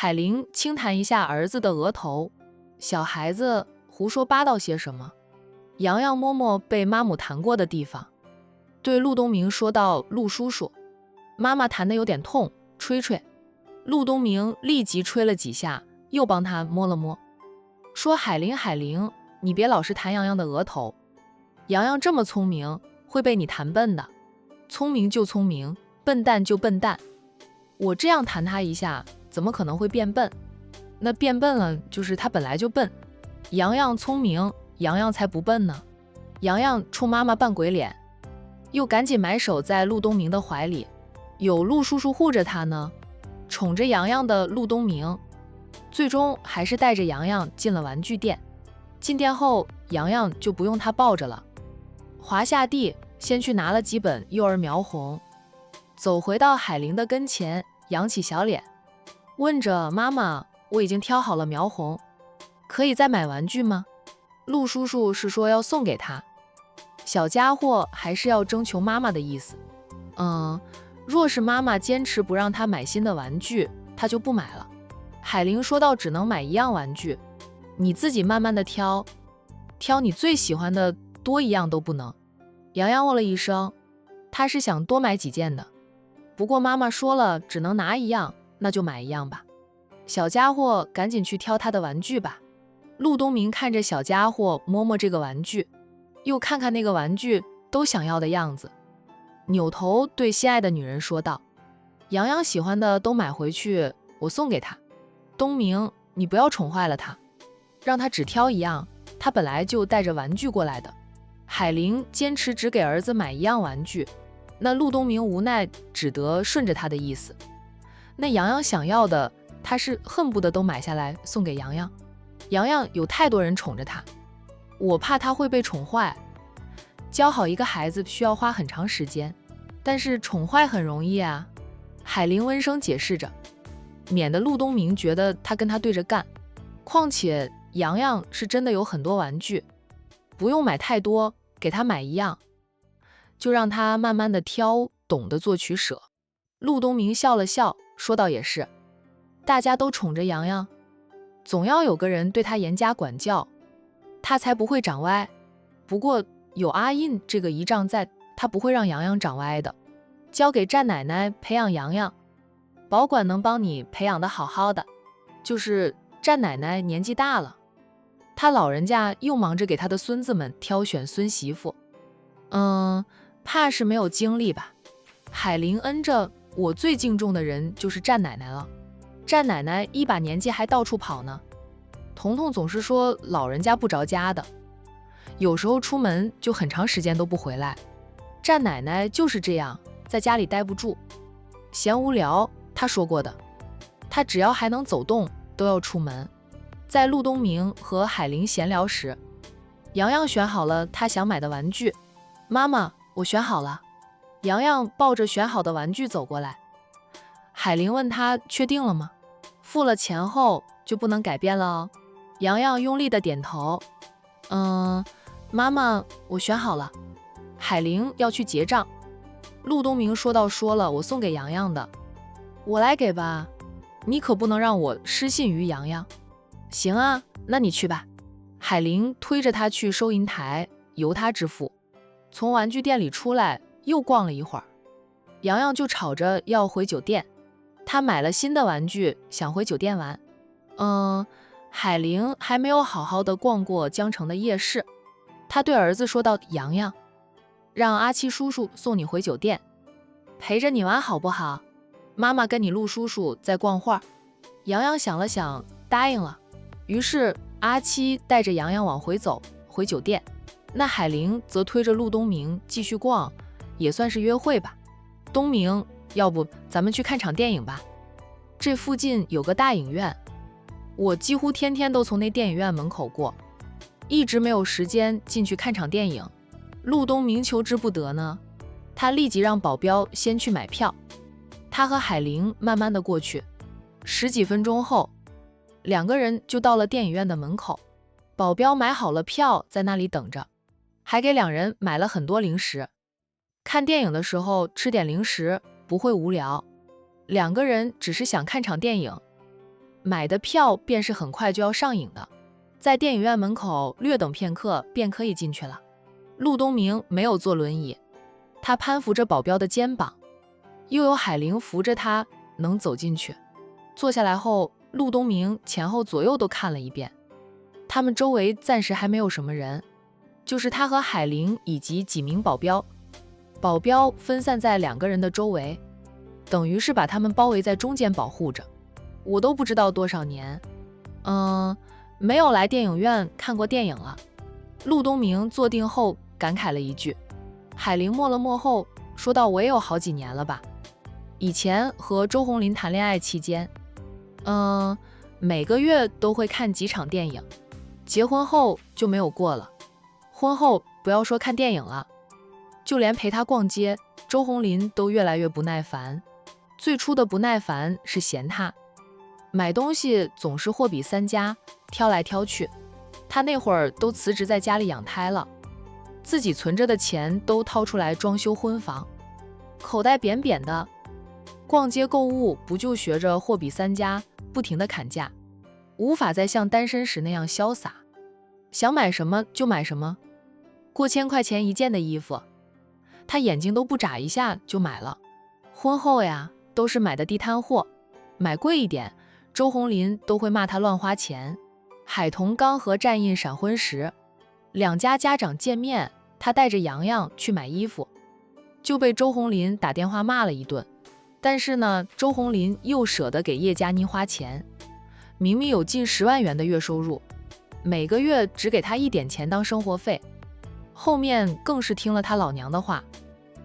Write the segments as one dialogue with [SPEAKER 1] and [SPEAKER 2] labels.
[SPEAKER 1] 海玲轻弹一下儿子的额头，小孩子胡说八道些什么？洋洋摸摸被妈母弹过的地方，对陆东明说道：“陆叔叔，妈妈弹得有点痛，吹吹。”陆东明立即吹了几下，又帮他摸了摸，说：“海玲，海玲，你别老是弹洋洋的额头，洋洋这么聪明，会被你弹笨的。聪明就聪明，笨蛋就笨蛋。我这样弹他一下，怎么可能会变笨？那变笨了，就是他本来就笨。洋洋聪明，洋洋才不笨呢。”洋洋冲妈妈扮鬼脸，又赶紧埋手在陆东明的怀里，有陆叔叔护着他呢。宠着洋洋的陆东明，最终还是带着洋洋进了玩具店。进店后，洋洋就不用他抱着了，滑下地，先去拿了几本幼儿描红，走回到海玲的跟前，扬起小脸，问着：“妈妈，我已经挑好了描红，可以再买玩具吗？陆叔叔是说要送给他。”小家伙还是要征求妈妈的意思。若是妈妈坚持不让他买新的玩具，他就不买了。海玲说到只能买一样玩具，你自己慢慢的挑，挑你最喜欢的，多一样都不能。洋洋哦了一声，他是想多买几件的，不过妈妈说了只能拿一样，那就买一样吧。小家伙赶紧去挑他的玩具吧。陆东明看着小家伙摸摸这个玩具，又看看那个玩具都想要的样子，扭头对心爱的女人说道：“洋洋喜欢的都买回去，我送给他。东明，你不要宠坏了他，让他只挑一样，他本来就带着玩具过来的。”海玲坚持只给儿子买一样玩具，那陆东明无奈只得顺着他的意思。那洋洋想要的，他是恨不得都买下来送给洋洋。洋洋有太多人宠着他，我怕他会被宠坏。教好一个孩子需要花很长时间，但是宠坏很容易啊。海玲温声解释着，免得陆东明觉得他跟他对着干。况且洋洋是真的有很多玩具，不用买太多，给他买一样，就让他慢慢的挑，懂得做取舍。陆东明笑了笑，说道：“也是，大家都宠着洋洋，总要有个人对他严加管教，他才不会长歪。不过有阿印这个姨丈在，他不会让洋洋长歪的。交给战奶奶培养洋洋，保管能帮你培养的好好的。就是战奶奶年纪大了，他老人家又忙着给他的孙子们挑选孙媳妇，怕是没有精力吧。”海玲嗯着，我最敬重的人就是战奶奶了。战奶奶一把年纪还到处跑呢。彤彤总是说老人家不着家的，有时候出门就很长时间都不回来。战奶奶就是这样，在家里待不住，嫌无聊，她说过的。她只要还能走动，都要出门。在陆东明和海玲闲聊时，洋洋选好了他想买的玩具。妈妈，我选好了。洋洋抱着选好的玩具走过来。海玲问他确定了吗？付了钱后就不能改变了哦。洋洋用力的点头。妈妈，我选好了。海玲要去结账。陆东明说道：“说了，我送给洋洋的，我来给吧，你可不能让我失信于洋洋。”行啊，那你去吧。海玲推着他去收银台，由他支付。从玩具店里出来，又逛了一会儿，洋洋就吵着要回酒店。他买了新的玩具，想回酒店玩。海玲还没有好好的逛过江城的夜市，他对儿子说道：“洋洋，让阿七叔叔送你回酒店，陪着你玩好不好？妈妈跟你陆叔叔在逛会儿。”洋洋想了想，答应了。于是阿七带着洋洋往回走，回酒店。那海玲则推着陆东明继续逛，也算是约会吧。东明，要不咱们去看场电影吧？这附近有个大影院，我几乎天天都从那电影院门口过，一直没有时间进去看场电影。陆东明求之不得呢，他立即让保镖先去买票。他和海玲慢慢的过去，10几分钟后，两个人就到了电影院的门口。保镖买好了票，在那里等着，还给两人买了很多零食。看电影的时候吃点零食不会无聊，两个人只是想看场电影。买的票便是很快就要上映的，在电影院门口略等片刻便可以进去了。陆东明没有坐轮椅，他攀扶着保镖的肩膀，又有海玲扶着他，能走进去。坐下来后，陆东明前后左右都看了一遍，他们周围暂时还没有什么人，就是他和海玲以及几名保镖。保镖分散在2个人的周围，等于是把他们包围在中间保护着。我都不知道多少年，没有来电影院看过电影了。陆东明坐定后感慨了一句。海玲默了默后说道，我也有好几年了吧。以前和周鸿林谈恋爱期间，每个月都会看几场电影，结婚后就没有过了。婚后不要说看电影了，就连陪他逛街，周鸿林都越来越不耐烦。最初的不耐烦是嫌他买东西总是货比三家，挑来挑去。他那会儿都辞职在家里养胎了，自己存着的钱都掏出来装修婚房，口袋扁扁的。逛街购物不就学着货比三家，不停地砍价，无法再像单身时那样潇洒，想买什么就买什么。过1000块钱一件的衣服，他眼睛都不眨一下就买了。婚后呀，都是买的地摊货，买贵一点，周鸿林都会骂他乱花钱。海童刚和战印闪婚时，2家家长见面，他带着洋洋去买衣服，就被周鸿林打电话骂了一顿。但是呢，周鸿林又舍得给叶佳妮花钱，明明有近10万元的月收入，每个月只给他一点钱当生活费。后面更是听了他老娘的话，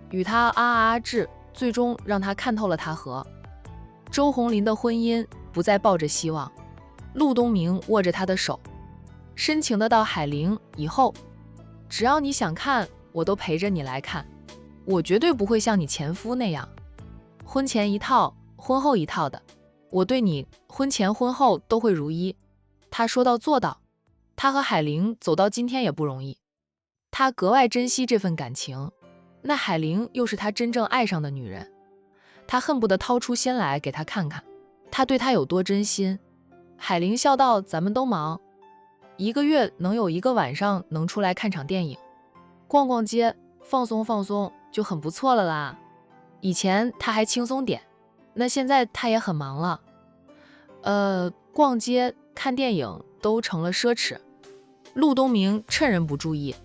[SPEAKER 1] 与他治，最终让他看透了他和周鸿林的婚姻不再抱着希望。陆东明握着他的手，深情的道，海玲，以后只要你想看，我都陪着你来看，我绝对不会像你前夫那样婚前一套婚后一套的，我对你婚前婚后都会如一。他说到做到，他和海玲走到今天也不容易，他格外珍惜这份感情。那海玲又是他真正爱上的女人，他恨不得掏出心来给她看看，他对她有多真心。海玲笑道，咱们都忙，1个月能有1个晚上能出来看场电影，逛逛街，放松放松就很不错了啦。以前他还轻松点，那现在他也很忙了，逛街看电影都成了奢侈。陆东明趁人不注意，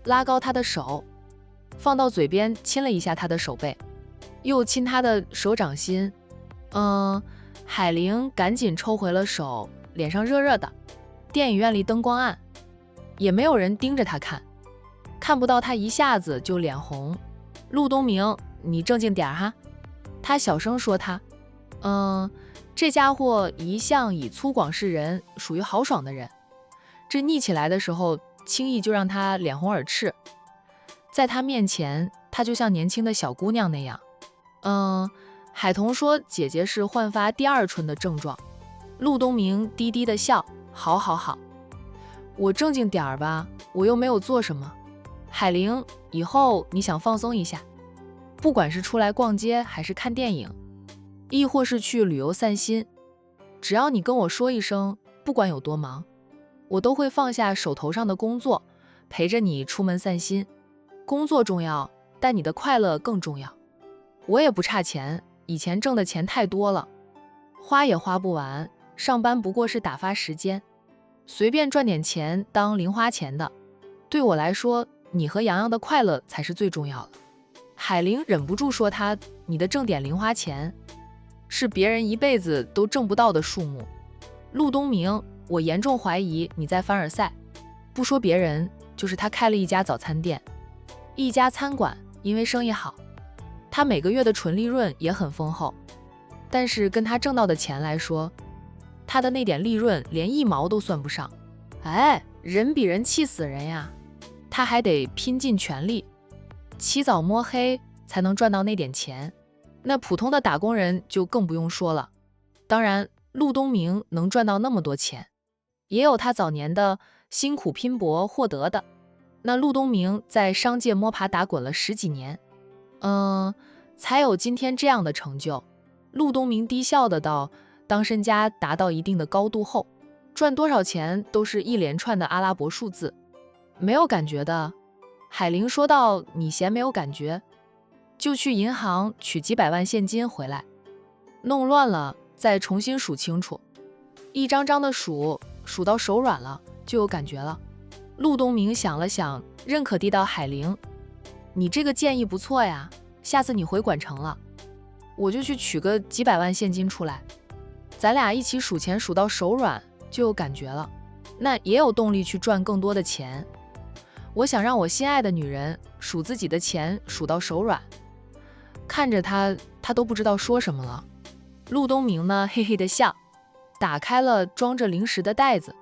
[SPEAKER 1] 拉高他的手，放到嘴边亲了一下他的手背，又亲他的手掌心。海玲赶紧抽回了手，脸上热热的。电影院里灯光暗，也没有人盯着他看，看不到他一下子就脸红。陆东明，你正经点哈。他小声说他，这家伙一向以粗犷示人，属于豪爽的人，这腻起来的时候轻易就让他脸红耳赤。在他面前，他就像年轻的小姑娘那样。海童说姐姐是焕发第2春的症状。陆东明低低的笑，好好好，我正经点儿吧，我又没有做什么。海玲，以后你想放松一下，不管是出来逛街还是看电影，亦或是去旅游散心，只要你跟我说一声，不管有多忙，我都会放下手头上的工作，陪着你出门散心。工作重要，但你的快乐更重要。我也不差钱，以前挣的钱太多了，花也花不完，上班不过是打发时间，随便赚点钱当零花钱的。对我来说，你和洋洋的快乐才是最重要的。海玲忍不住说他，你的挣点零花钱是别人一辈子都挣不到的数目。陆东明，我严重怀疑你在凡尔赛，不说别人，就是他开了一家早餐店，一家餐馆，因为生意好，他每个月的纯利润也很丰厚，但是跟他挣到的钱来说，他的那点利润连1毛都算不上。人比人气死人呀，他还得拼尽全力，起早摸黑才能赚到那点钱，那普通的打工人就更不用说了。当然，陆东明能赚到那么多钱，也有他早年的辛苦拼搏获得的。那陆东明在商界摸爬打滚了10几年，才有今天这样的成就。陆东明低笑的道，当身家达到一定的高度后，赚多少钱都是一连串的阿拉伯数字。没有感觉的，海玲说道，你嫌没有感觉，就去银行取几百万现金回来，弄乱了再重新数清楚，一张张的数，数到手软了就有感觉了。陆东明想了想，认可地道海玲，你这个建议不错呀，下次你回管城了，我就去取个几百万现金出来，咱俩一起数钱数到手软就有感觉了，那也有动力去赚更多的钱。我想让我心爱的女人数自己的钱数到手软。看着她都不知道说什么了。陆东明呢，嘿嘿的笑，打开了装着零食的袋子，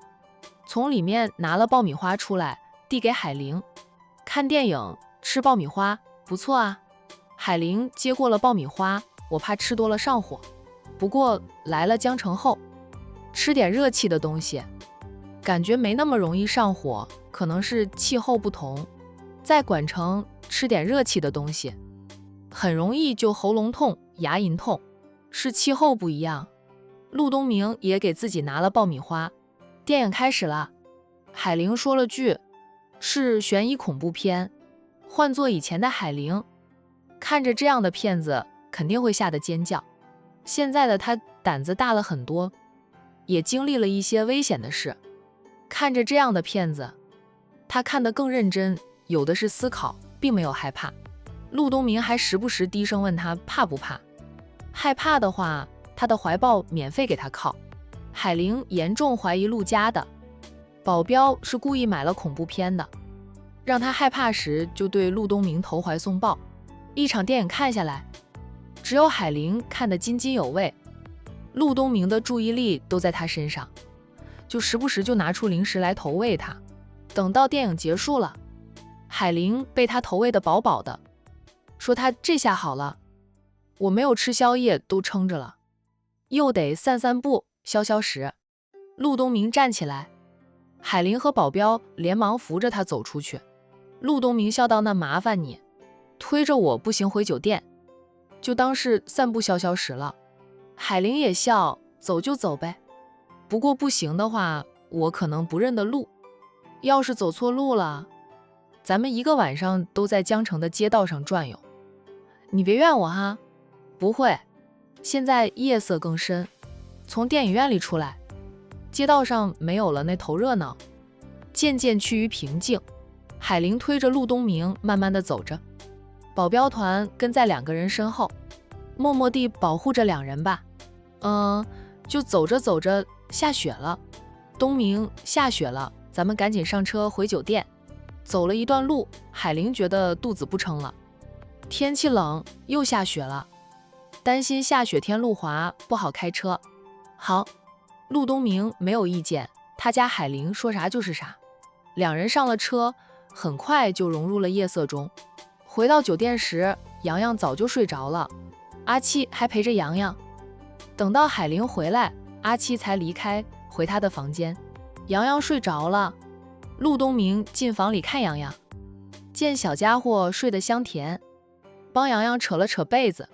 [SPEAKER 1] 从里面拿了爆米花出来，递给海玲。看电影吃爆米花不错啊。海玲接过了爆米花，我怕吃多了上火，不过来了江城后，吃点热气的东西，感觉没那么容易上火，可能是气候不同。在管城吃点热气的东西，很容易就喉咙痛、牙龈痛，是气候不一样。陆东明也给自己拿了爆米花。电影开始了，海玲说了句，是悬疑恐怖片。换做以前的海玲，看着这样的片子肯定会吓得尖叫。现在的她胆子大了很多，也经历了一些危险的事。看着这样的片子，她看得更认真，有的是思考，并没有害怕。陆东明还时不时低声问她怕不怕，害怕的话，他的怀抱免费给他靠。海玲严重怀疑陆家的保镖是故意买了恐怖片的，让他害怕时就对陆东明投怀送抱。一场电影看下来，只有海玲看得津津有味，陆东明的注意力都在他身上，就时不时就拿出零食来投喂他。等到电影结束了，海玲被他投喂得饱饱的，说他这下好了，我没有吃宵夜都撑着了，又得散散步消消食。陆东明站起来，海玲和保镖连忙扶着他走出去。陆东明笑道，那麻烦你推着我步行回酒店，就当是散步消消食了。海玲也笑，走就走呗，不过不行的话，我可能不认得路，要是走错路了，咱们一个晚上都在江城的街道上转悠。你别怨我哈。不会，现在夜色更深，从电影院里出来，街道上没有了那头热闹，渐渐趋于平静。海玲推着陆东明慢慢地走着，保镖团跟在两个人身后，默默地保护着两人吧。就走着走着下雪了。东明，下雪了，咱们赶紧上车回酒店。走了一段路，海玲觉得肚子不撑了。天气冷，又下雪了，担心下雪天路滑不好开车。好，陆东明没有意见，他家海玲说啥就是啥。两人上了车，很快就融入了夜色中。回到酒店时，洋洋早就睡着了，阿七还陪着洋洋。等到海玲回来，阿七才离开回他的房间。洋洋睡着了，陆东明进房里看洋洋，见小家伙睡得香甜，帮洋洋扯了扯被子，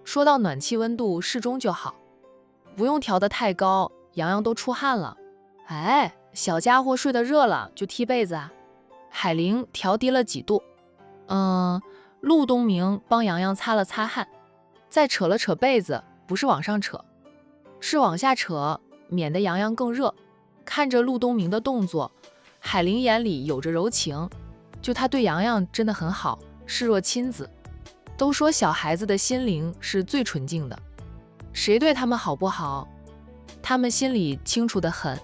[SPEAKER 1] 说到暖气温度适中就好，不用调得太高，洋洋都出汗了。哎，小家伙睡得热了就踢被子啊。海玲调低了几度。陆东明帮洋洋擦了擦汗，再扯了扯被子，不是往上扯，是往下扯，免得洋洋更热。看着陆东明的动作，海玲眼里有着柔情，就他对洋洋真的很好，视若亲子。都说小孩子的心灵是最纯净的，谁对他们好不好，他们心里清楚得很。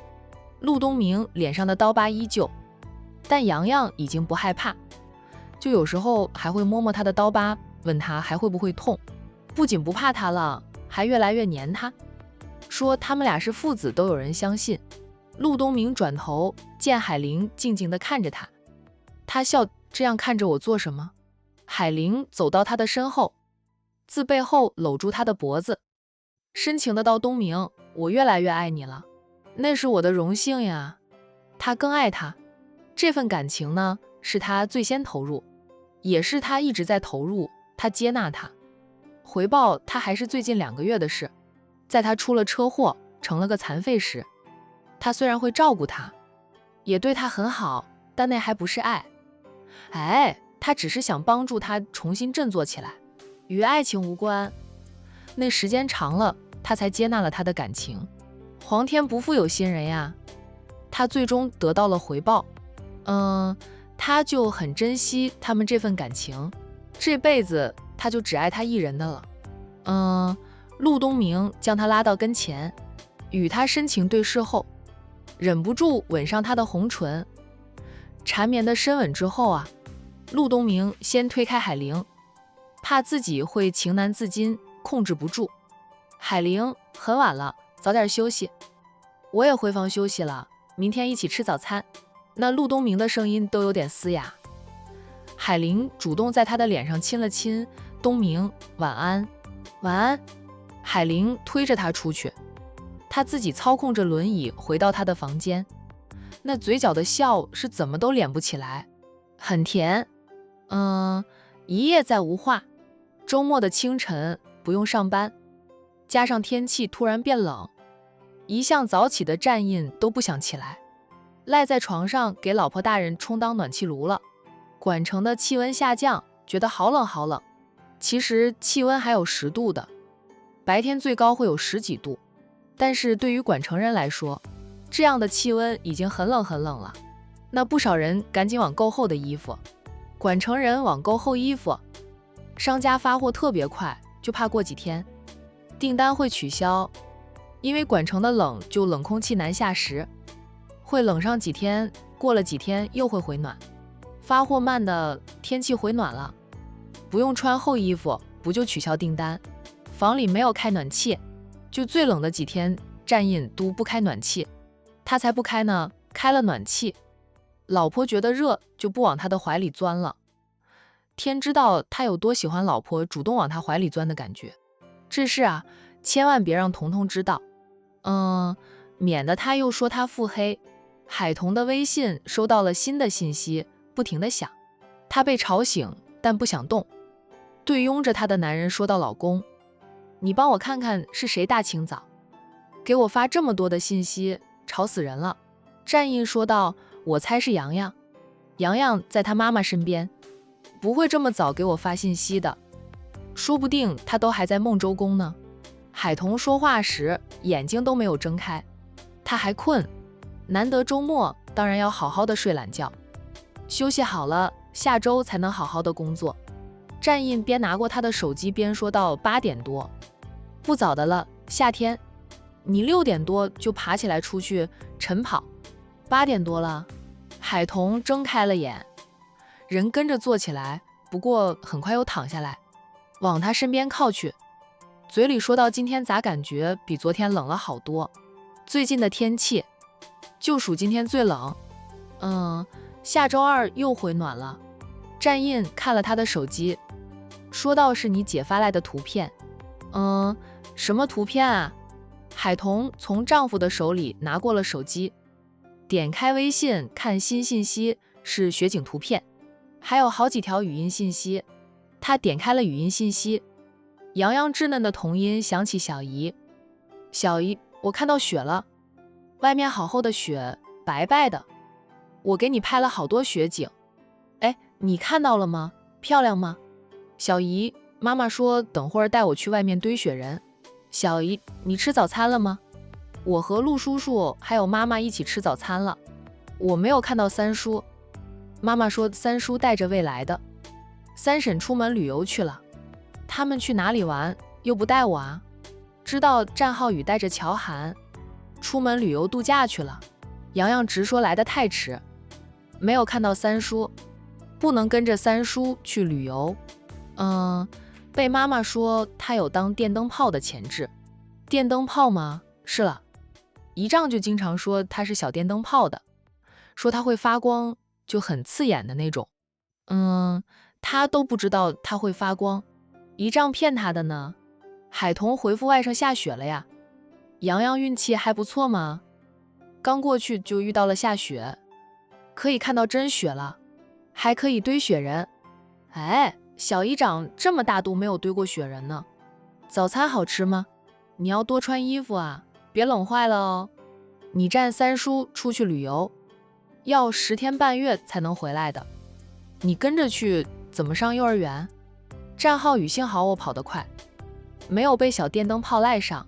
[SPEAKER 1] 陆东明脸上的刀疤依旧，但洋洋已经不害怕，就有时候还会摸摸他的刀疤，问他还会不会痛。不仅不怕他了，还越来越黏他，说他们俩是父子都有人相信。陆东明转头见海玲静静地看着他，他笑，这样看着我做什么？海玲走到他的身后，自背后搂住他的脖子，深情地道，东明，我越来越爱你了，那是我的荣幸呀。他更爱他，这份感情呢，是他最先投入，也是他一直在投入，他接纳他，回报他还是最近2个月的事。在他出了车祸成了个残废时，他虽然会照顾他，也对他很好，但那还不是爱。他只是想帮助他重新振作起来，与爱情无关。那时间长了，他才接纳了他的感情。皇天不负有心人呀，他最终得到了回报。他就很珍惜他们这份感情，这辈子他就只爱他一人的了。陆东明将他拉到跟前，与他深情对视后，忍不住吻上他的红唇。缠绵的深吻之后啊，陆东明先推开海玲，怕自己会情难自禁，控制不住。海玲，很晚了，早点休息。我也回房休息了，明天一起吃早餐。那陆东明的声音都有点嘶哑。海玲主动在他的脸上亲了亲。东明，晚安。晚安。海玲推着他出去，他自己操控着轮椅回到他的房间。那嘴角的笑是怎么都敛不起来，很甜。一夜再无话。周末的清晨不用上班，加上天气突然变冷，一向早起的战印都不想起来，赖在床上给老婆大人充当暖气炉了。管城的气温下降，觉得好冷好冷。其实气温还有10度的，白天最高会有10几度，但是对于管城人来说，这样的气温已经很冷很冷了。那不少人赶紧网购厚的衣服。管城人网购厚衣服，商家发货特别快，就怕过几天订单会取消，因为管城的冷就冷空气南下时，会冷上几天，过了几天又会回暖。发货慢的天气回暖了，不用穿厚衣服，不就取消订单。房里没有开暖气，就最冷的几天战印都不开暖气，他才不开呢，开了暖气，老婆觉得热就不往他的怀里钻了。天知道他有多喜欢老婆主动往他怀里钻的感觉。这事啊，千万别让彤彤知道，免得他又说他腹黑。海彤的微信收到了新的信息，不停地响，他被吵醒，但不想动，对拥着他的男人说道：“老公，你帮我看看是谁大清早给我发这么多的信息，吵死人了。”战印说道：“我猜是洋洋，洋洋在他妈妈身边，不会这么早给我发信息的，说不定他都还在孟州宫呢。”海彤说话时眼睛都没有睁开，他还困，难得周末，当然要好好的睡懒觉，休息好了，下周才能好好的工作。战印边拿过他的手机边说到：“8点多，不早的了，夏天，你6点多就爬起来出去晨跑，8点多了。”海彤睁开了眼，人跟着坐起来，不过很快又躺下来，往他身边靠去，嘴里说到：“今天咋感觉比昨天冷了好多？最近的天气就属今天最冷，下周2又回暖了。”战印看了他的手机，说道：“是你姐发来的图片。”什么图片啊？海彤从丈夫的手里拿过了手机，点开微信看新信息，是雪景图片，还有好几条语音信息。她点开了语音信息，洋洋稚嫩的童音响起：“小姨，小姨，我看到雪了，外面好厚的雪，白白的，我给你拍了好多雪景，你看到了吗？漂亮吗？小姨，妈妈说等会儿带我去外面堆雪人。小姨，你吃早餐了吗？我和陆叔叔还有妈妈一起吃早餐了，我没有看到三叔，妈妈说三叔带着未来的三婶出门旅游去了，他们去哪里玩又不带我啊？知道战浩宇带着乔涵出门旅游度假去了。”洋洋直说来得太迟，没有看到三叔，不能跟着三叔去旅游。被妈妈说他有当电灯泡的潜质。电灯泡吗？是了，姨丈就经常说他是小电灯泡的，说他会发光，就很刺眼的那种。他都不知道他会发光，姨丈骗他的呢。海彤回复外甥下雪了呀。洋洋运气还不错吗？刚过去就遇到了下雪，可以看到真雪了，还可以堆雪人。小姨长这么大都没有堆过雪人呢。早餐好吃吗？你要多穿衣服啊，别冷坏了哦。你占三叔出去旅游，要10天半月才能回来的，你跟着去怎么上幼儿园？战浩宇幸好我跑得快，没有被小电灯泡赖上。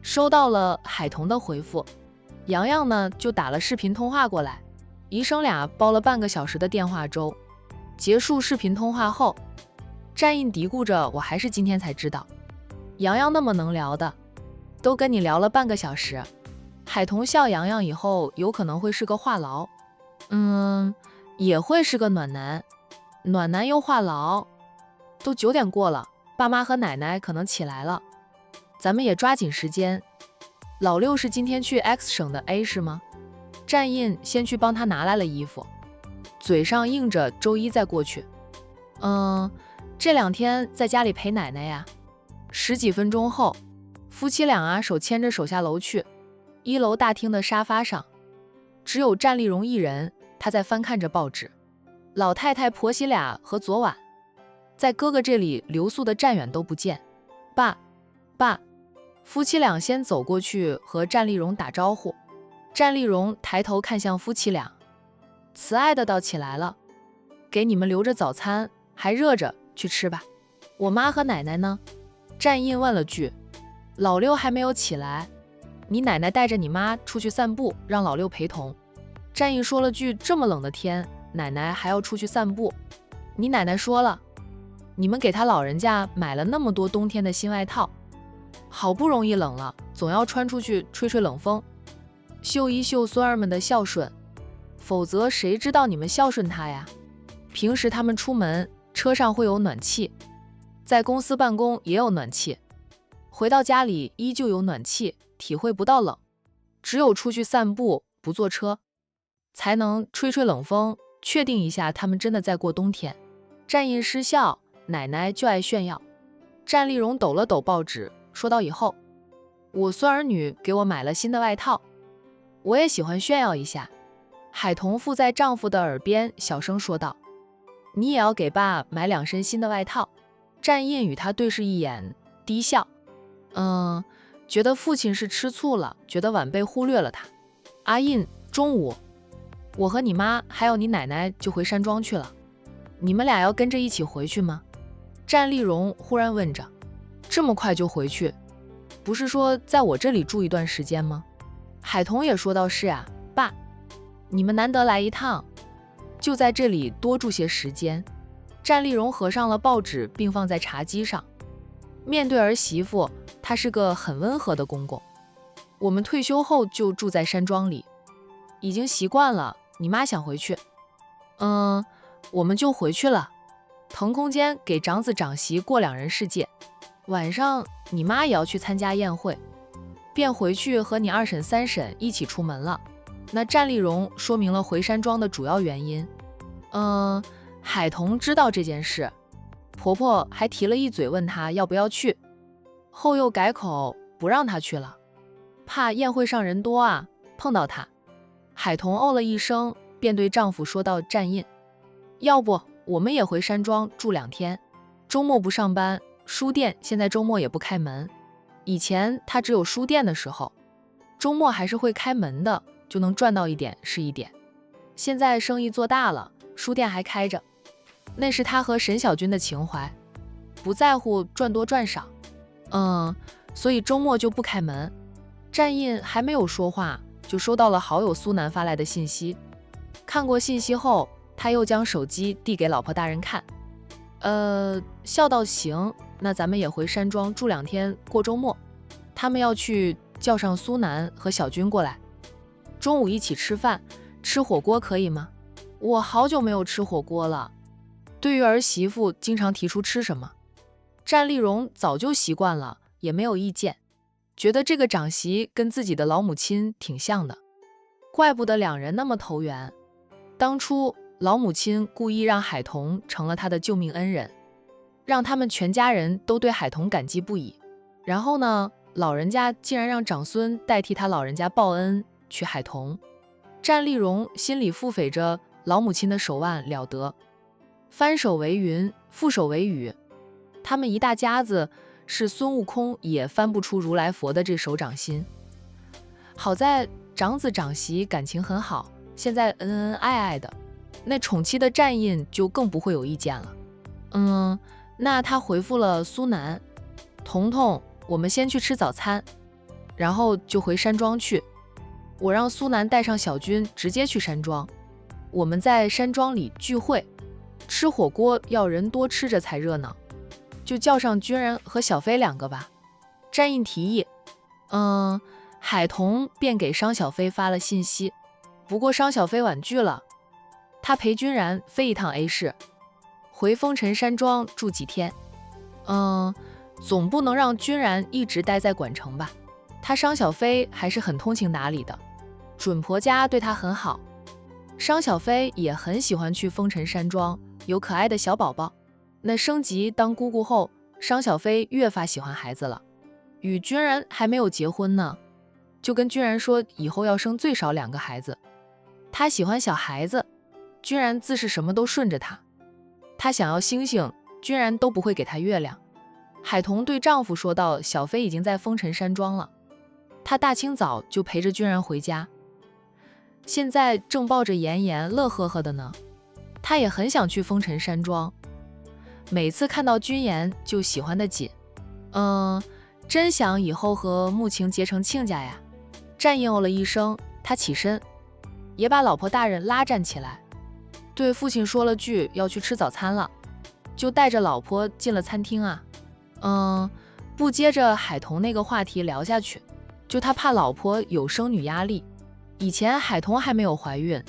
[SPEAKER 1] 收到了海童的回复，洋洋呢就打了视频通话过来，医生俩煲了半个小时的电话粥。结束视频通话后，战印嘀咕着，我还是今天才知道，洋洋那么能聊的，都跟你聊了半个小时。海童笑洋洋以后有可能会是个话痨，也会是个暖男，暖男又话痨。都9点过了，爸妈和奶奶可能起来了，咱们也抓紧时间。老六是今天去 X 省的 A 是吗？战印先去帮他拿来了衣服，嘴上应着周一再过去。这2天在家里陪奶奶呀。10几分钟后，夫妻俩手牵着手下楼去。1楼大厅的沙发上，只有战丽蓉一人，她在翻看着报纸。老太太婆媳俩和昨晚在哥哥这里留宿的战远都不见。爸，夫妻俩先走过去和战丽蓉打招呼。战丽蓉抬头看向夫妻俩，慈爱的道：起来了，给你们留着早餐，还热着，去吃吧。我妈和奶奶呢？战印问了句。老六还没有起来，你奶奶带着你妈出去散步，让老六陪同。战印说了句，这么冷的天，奶奶还要出去散步？你奶奶说了，你们给她老人家买了那么多冬天的新外套，好不容易冷了，总要穿出去吹吹冷风，秀一秀孙儿们的孝顺，否则谁知道你们孝顺她呀？平时他们出门车上会有暖气，在公司办公也有暖气，回到家里依旧有暖气，体会不到冷。只有出去散步不坐车，才能吹吹冷风，确定一下他们真的在过冬天。战印失笑，奶奶就爱炫耀。战丽蓉抖了抖报纸，说到以后，我孙儿女给我买了新的外套，我也喜欢炫耀一下。海童附在丈夫的耳边小声说道，你也要给爸买2身新的外套。战印与他对视一眼，低笑，觉得父亲是吃醋了，觉得晚辈忽略了他。阿印，中午我和你妈还有你奶奶就回山庄去了，你们俩要跟着一起回去吗？战丽蓉忽然问着。这么快就回去？不是说在我这里住一段时间吗？海童也说道，是啊，爸，你们难得来一趟，就在这里多住些时间。战丽蓉合上了报纸，并放在茶几上。面对儿媳妇，他是个很温和的公公。我们退休后就住在山庄里，已经习惯了。你妈想回去，我们就回去了。腾空间给长子长媳过2人世界，晚上你妈也要去参加宴会，便回去和你2婶3婶一起出门了。那战丽蓉说明了回山庄的主要原因。海童知道这件事，婆婆还提了一嘴问她要不要去，后又改口不让她去了，怕宴会上人多啊，碰到她。海童哦了一声，便对丈夫说道，战印，要不我们也回山庄住2天，周末不上班，书店现在周末也不开门，以前他只有书店的时候，周末还是会开门的，就能赚到一点是一点。现在生意做大了，书店还开着，那是他和沈小军的情怀，不在乎赚多赚少。所以周末就不开门。战印还没有说话，就收到了好友苏南发来的信息。看过信息后，他又将手机递给老婆大人看，笑道行，那咱们也回山庄住2天过周末。他们要去叫上苏南和小军过来，中午一起吃饭，吃火锅可以吗？我好久没有吃火锅了。对于儿媳妇经常提出吃什么，战丽蓉早就习惯了，也没有意见，觉得这个长媳跟自己的老母亲挺像的，怪不得2人那么投缘。当初老母亲故意让海童成了他的救命恩人，让他们全家人都对海童感激不已。然后呢，老人家竟然让长孙代替他老人家报恩娶海童。战丽蓉心里腹诽着老母亲的手腕了得，翻手为云，覆手为雨。他们一大家子是孙悟空也翻不出如来佛的这手掌心。好在长子长媳感情很好，现在恩恩爱爱的，那宠妻的战印就更不会有意见了。那他回复了苏南，彤彤，我们先去吃早餐，然后就回山庄去。我让苏南带上小军直接去山庄，我们在山庄里聚会，吃火锅要人多吃着才热闹，就叫上军人和小飞2个吧。战印提议。海童便给商小飞发了信息，不过商小飞婉拒了，他陪君然飞一趟 A 市，回风尘山庄住几天。总不能让君然一直待在管城吧，他商小飞还是很通情达理的，准婆家对他很好，商小飞也很喜欢去风尘山庄，有可爱的小宝宝。那升级当姑姑后，商小飞越发喜欢孩子了，与君然还没有结婚呢，就跟君然说以后要生最少2个孩子。他喜欢小孩子，君然自是什么都顺着他。他想要星星，君然都不会给他月亮。海童对丈夫说道，小飞已经在风尘山庄了，他大清早就陪着君然回家，现在正抱着妍妍乐呵呵的呢。他也很想去风尘山庄，每次看到君妍就喜欢的紧。真想以后和慕情结成亲家呀。战印哦了一声，他起身，也把老婆大人拉站起来，对父亲说了句要去吃早餐了，就带着老婆进了餐厅啊。不接着海童那个话题聊下去，就他怕老婆有生女压力。以前海童还没有怀孕，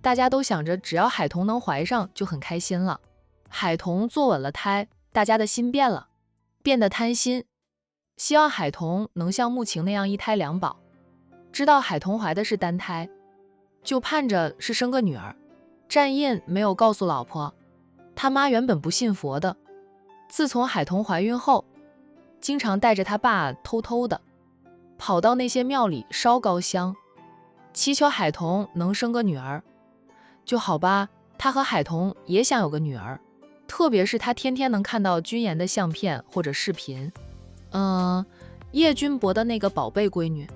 [SPEAKER 1] 大家都想着只要海童能怀上就很开心了。海童坐稳了胎，大家的心变了，变得贪心，希望海童能像慕情那样一胎2宝。知道海童怀的是单胎，就盼着是生个女儿。战印没有告诉老婆，他妈原本不信佛的，自从海童怀孕后，经常带着他爸偷偷的跑到那些庙里烧高香，祈求海童能生个女儿。就好吧，他和海童也想有个女儿，特别是他天天能看到君妍的相片或者视频。叶君博的那个宝贝闺女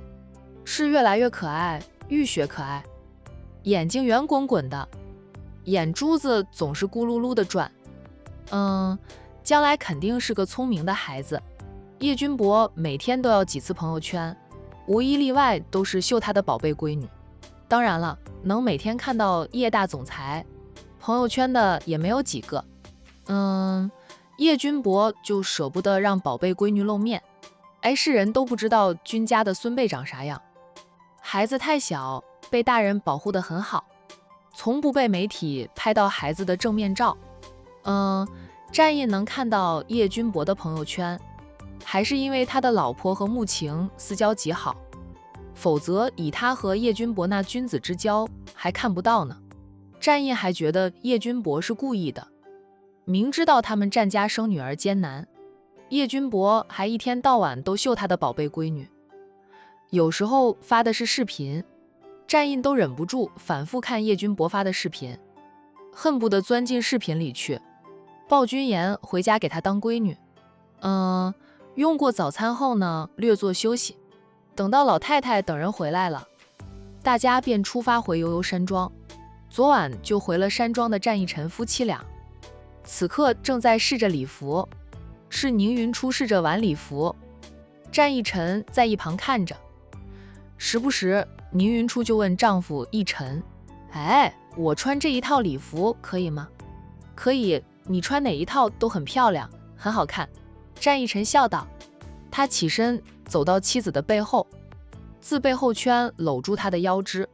[SPEAKER 1] 是越来越可爱，浴血可爱，眼睛圆滚滚的，眼珠子总是咕噜噜的转。将来肯定是个聪明的孩子。叶君博每天都要几次朋友圈，无一例外都是秀他的宝贝闺女。当然了，能每天看到叶大总裁朋友圈的也没有几个。叶君博就舍不得让宝贝闺女露面，世人都不知道君家的孙辈长啥样。孩子太小，被大人保护得很好，从不被媒体拍到孩子的正面照。战印能看到叶君博的朋友圈，还是因为他的老婆和慕情私交极好，否则以他和叶君博那君子之交还看不到呢。战印还觉得叶君博是故意的，明知道他们战家生女儿艰难，叶君博还一天到晚都秀他的宝贝闺女，有时候发的是视频，战印都忍不住反复看叶君博发的视频，恨不得钻进视频里去，抱君妍回家给她当闺女。用过早餐后呢，略作休息，等到老太太等人回来了，大家便出发回悠悠山庄。昨晚就回了山庄的战一晨夫妻俩，此刻正在试着礼服，是宁云初试着晚礼服，战一晨在一旁看着，时不时宁云初就问丈夫一晨，我穿这一套礼服可以吗？可以，你穿哪一套都很漂亮，很好看。战一晨笑道，他起身走到妻子的背后，自背后圈搂住她的腰肢，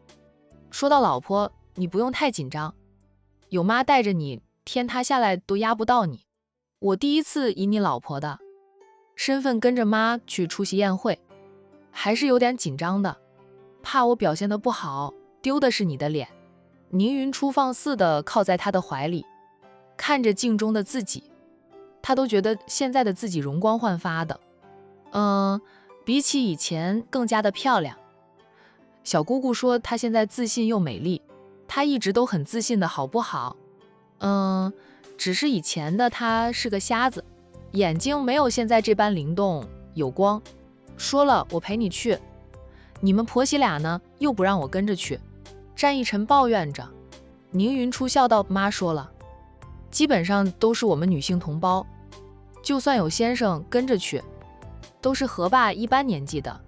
[SPEAKER 1] 说到老婆，你不用太紧张，有妈带着你，天塌下来都压不到你。我第一次以你老婆的身份跟着妈去出席宴会，还是有点紧张的，怕我表现得不好，丢的是你的脸。宁云初放肆地靠在他的怀里，看着镜中的自己，他都觉得现在的自己容光焕发的，比起以前更加的漂亮。小姑姑说她现在自信又美丽，她一直都很自信的好不好？只是以前的她是个瞎子，眼睛没有现在这般灵动有光。说了我陪你去，你们婆媳俩呢又不让我跟着去。战逸晨抱怨着。宁云初笑道，妈说了，基本上都是我们女性同胞，就算有先生跟着去，都是和爸一般年纪的，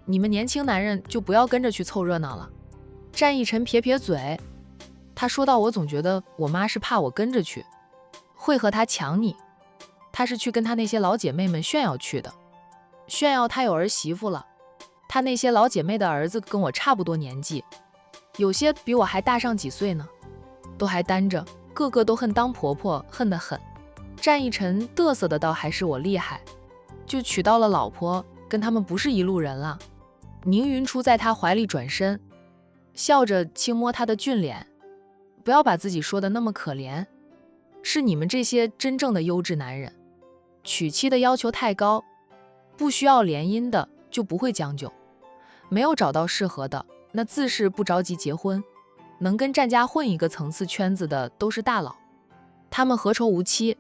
[SPEAKER 1] 你们年轻男人就不要跟着去凑热闹了。战逸晨撇撇嘴，他说道，我总觉得我妈是怕我跟着去会和她抢你，她是去跟她那些老姐妹们炫耀去的，炫耀她有儿媳妇了。她那些老姐妹的儿子跟我差不多年纪，有些比我还大上几岁呢，都还单着，个个都恨当婆婆，恨得很。战逸晨嘚瑟的倒还是我厉害，就娶到了老婆，跟他们不是一路人了。宁云初在他怀里转身，笑着轻摸他的俊脸，不要把自己说的那么可怜，是你们这些真正的优质男人，娶妻的要求太高，不需要联姻的就不会将就，没有找到适合的，那自是不着急结婚。能跟战家混一个层次圈子的都是大佬，他们何愁无妻，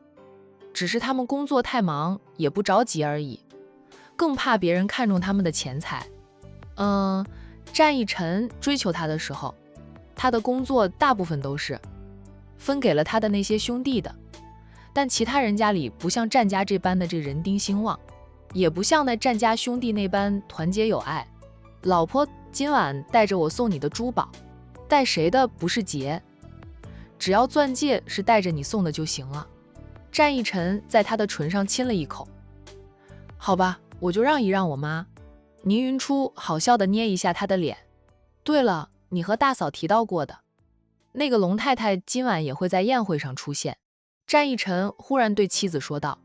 [SPEAKER 1] 只是他们工作太忙，也不着急而已，更怕别人看中他们的钱财。战逸晨追求他的时候，他的工作大部分都是分给了他的那些兄弟的，但其他人家里不像战家这般的这人丁兴旺，也不像那战家兄弟那般团结友爱。老婆，今晚带着我送你的珠宝，带谁的不是结，只要钻戒是带着你送的就行了。战逸晨在他的唇上亲了一口。好吧，我就让一让我妈。宁云初好笑地捏一下他的脸。对了，你和大嫂提到过的那个龙太太今晚也会在宴会上出现。战逸晨忽然对妻子说道。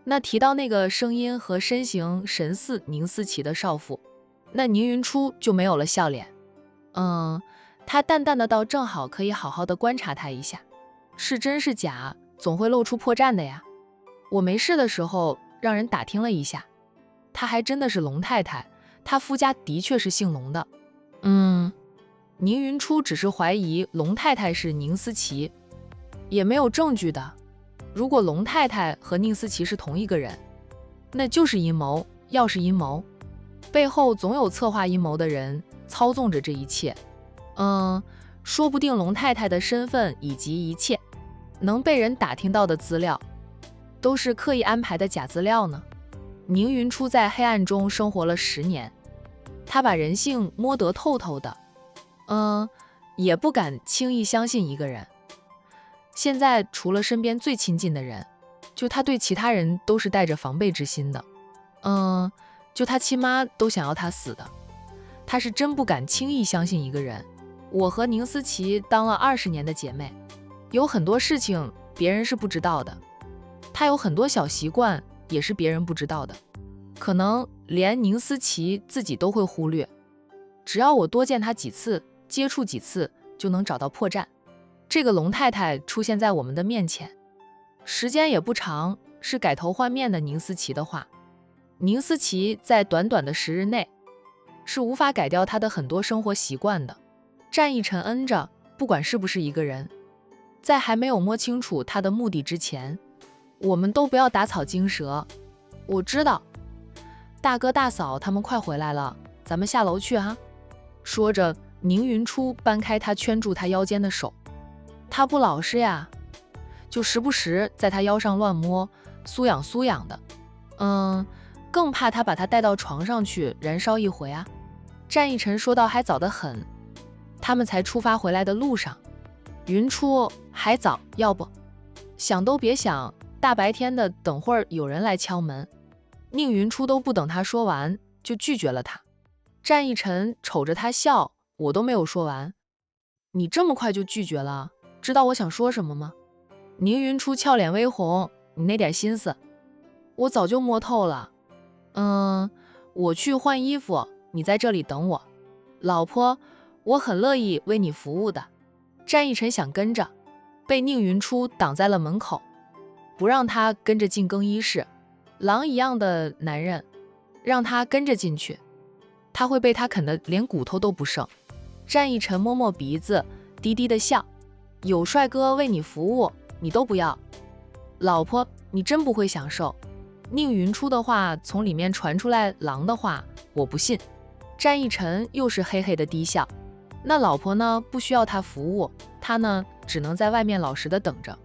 [SPEAKER 1] 那提到那个声音和身形神似宁思琪的少妇，那宁云初就没有了笑脸。他淡淡的道，正好可以好好的观察他一下，是真是假，总会露出破绽的呀。我没事的时候让人打听了一下，她还真的是龙太太，她夫家的确是姓龙的。宁云初只是怀疑龙太太是宁思琪，也没有证据的。如果龙太太和宁思琪是同一个人，那就是阴谋。要是阴谋，背后总有策划阴谋的人操纵着这一切。说不定龙太太的身份以及一切能被人打听到的资料，都是刻意安排的假资料呢。宁云初在黑暗中生活了10年，他把人性摸得透透的，也不敢轻易相信一个人。现在除了身边最亲近的人，就他对其他人都是带着防备之心的。就他亲妈都想要他死的，他是真不敢轻易相信一个人。我和宁思琪当了20年的姐妹，有很多事情别人是不知道的，他有很多小习惯也是别人不知道的，可能连宁思琪自己都会忽略。只要我多见他几次，接触几次，就能找到破绽。这个龙太太出现在我们的面前，时间也不长，是改头换面的宁思琪的话，宁思琪在短短的10日内是无法改掉她的很多生活习惯的。战逸晨恩着，不管是不是一个人，在还没有摸清楚他的目的之前，我们都不要打草惊蛇。我知道，大哥大嫂他们快回来了，咱们下楼去哈。说着，宁云初搬开他圈住他腰间的手。他不老实呀，就时不时在他腰上乱摸，酥痒酥痒的。更怕他把他带到床上去燃烧一回啊。战逸晨说道，还早得很，他们才出发回来的路上。云初，还早，要不想都别想，大白天的等会儿有人来敲门。宁云初都不等他说完就拒绝了他。战逸晨瞅着他笑，我都没有说完，你这么快就拒绝了，知道我想说什么吗？宁云初俏脸微红，你那点心思我早就摸透了。我去换衣服，你在这里等我。老婆，我很乐意为你服务的。战逸晨想跟着，被宁云初挡在了门口，不让他跟着进更衣室。狼一样的男人，让他跟着进去，他会被他啃得连骨头都不剩。战逸晨摸摸鼻子，低低的笑，有帅哥为你服务，你都不要。老婆，你真不会享受。宁云初的话从里面传出来狼的话，我不信。战一晨又是嘿嘿的低笑。那老婆呢，不需要他服务，他呢，只能在外面老实的等着。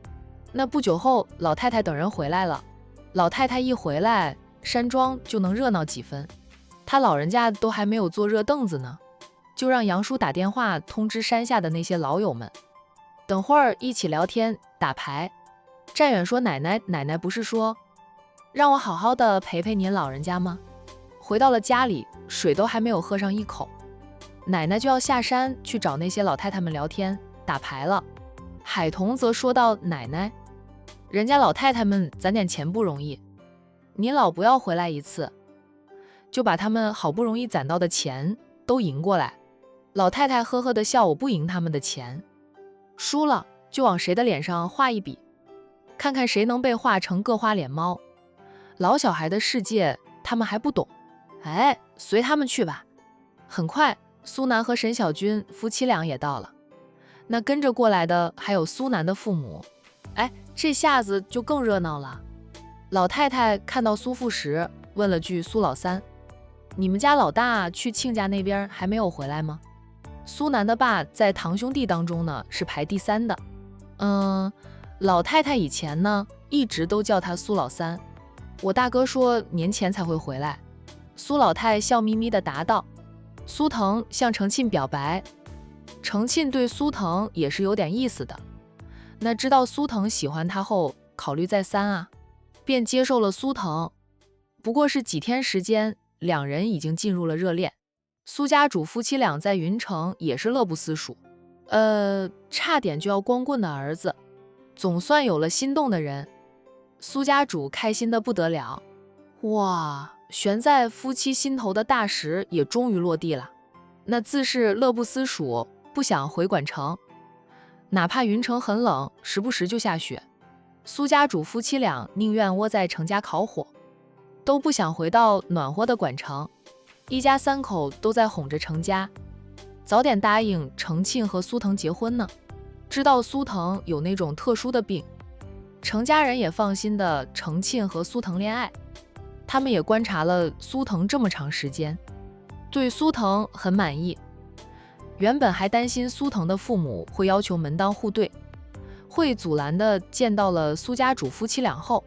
[SPEAKER 1] 那不久后，老太太等人回来了。老太太一回来，山庄就能热闹几分。他老人家都还没有坐热凳子呢，就让杨叔打电话通知山下的那些老友们，等会儿一起聊天打牌。战远说：“奶奶不是说让我好好的陪陪您老人家吗？”回到了家里，水都还没有喝上一口，奶奶就要下山去找那些老太太们聊天打牌了。海童则说道：“奶奶，人家老太太们攒点钱不容易，您老不要回来一次，就把他们好不容易攒到的钱都赢过来。”老太太呵呵的笑：“我不赢他们的钱，输了就往谁的脸上画一笔，看看谁能被画成各花脸猫。老小孩的世界他们还不懂，哎，随他们去吧。”很快，苏南和沈小军夫妻俩也到了。那跟着过来的还有苏南的父母。哎，这下子就更热闹了。老太太看到苏富时，问了句：“苏老三，你们家老大去亲家那边还没有回来吗？”苏南的爸在堂兄弟当中呢，是排第3的。老太太以前呢，一直都叫他苏老三。我大哥说年前才会回来。苏老太笑眯眯地答道。苏腾向程庆表白，程庆对苏腾也是有点意思的。那知道苏腾喜欢他后，考虑再三啊，便接受了苏腾。不过是几天时间，两人已经进入了热恋。苏家主夫妻俩在云城也是乐不思蜀，差点就要光棍的儿子，总算有了心动的人。苏家主开心的不得了，哇，悬在夫妻心头的大石也终于落地了。那自是乐不思蜀，不想回管城，哪怕云城很冷，时不时就下雪。苏家主夫妻俩宁愿窝在程家烤火，都不想回到暖和的管城。一家3口都在哄着程家，早点答应程庆和苏腾结婚呢。知道苏腾有那种特殊的病，程家人也放心的程庆和苏腾恋爱。他们也观察了苏腾这么长时间，对苏腾很满意。原本还担心苏腾的父母会要求门当户对，会阻拦的见到了苏家主夫妻俩后，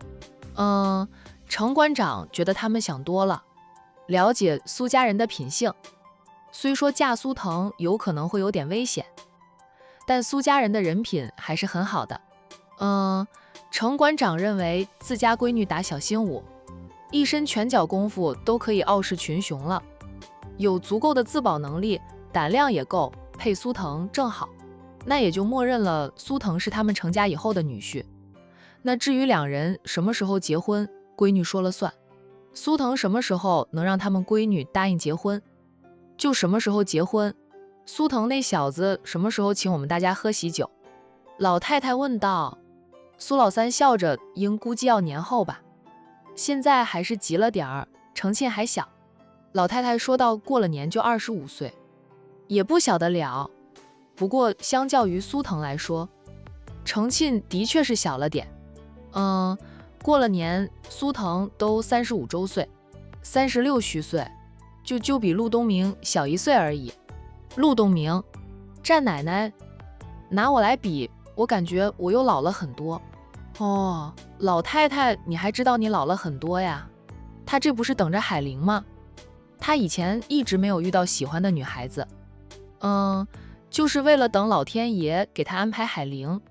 [SPEAKER 1] 程馆长觉得他们想多了，了解苏家人的品性。虽说嫁苏腾有可能会有点危险，但苏家人的人品还是很好的。程馆长认为自家闺女打小新舞，一身拳脚功夫都可以傲视群雄了，有足够的自保能力，胆量也够，配苏腾正好。那也就默认了苏腾是他们程家以后的女婿。那至于两人什么时候结婚，闺女说了算。苏腾什么时候能让他们闺女答应结婚，就什么时候结婚。苏腾那小子什么时候请我们大家喝喜酒？老太太问道。苏老三笑着，应估计要年后吧，现在还是急了点儿，程庆还小。老太太说道，过了年就25岁，也不小得了。不过相较于苏腾来说，程庆的确是小了点。过了年苏腾都35周岁，36虚岁，就比陆东明小1岁而已。陆东明，战奶奶，拿我来比，我感觉我又老了很多。老太太，你还知道你老了很多呀？她这不是等着海玲吗？她以前一直没有遇到喜欢的女孩子，就是为了等老天爷给她安排海玲。